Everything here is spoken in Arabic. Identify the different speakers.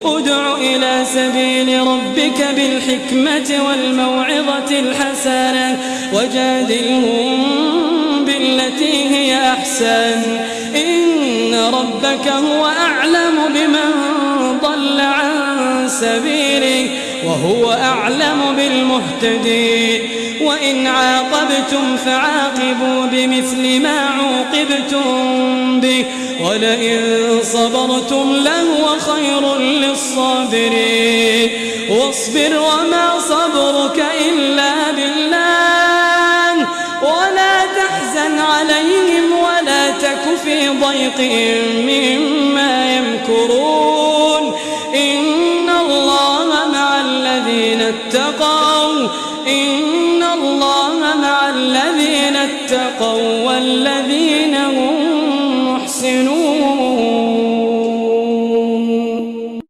Speaker 1: ادع إلى سبيل ربك بالحكمة والموعظة الحسنة وجادلهم بالتي هي أحسن إن ربك هو أعلم بمن ضل عن سبيله وهو أعلم بالمهتدين وإن عاقبتم فعاقبوا بمثل ما عوقبتم به ولئن صبرتم لهو خير للصابرين واصبر وما صبرك إلا بالله ولا تحزن عليهم ولا تك في ضيق مما يمكرون إن الله مع الذين اتقوا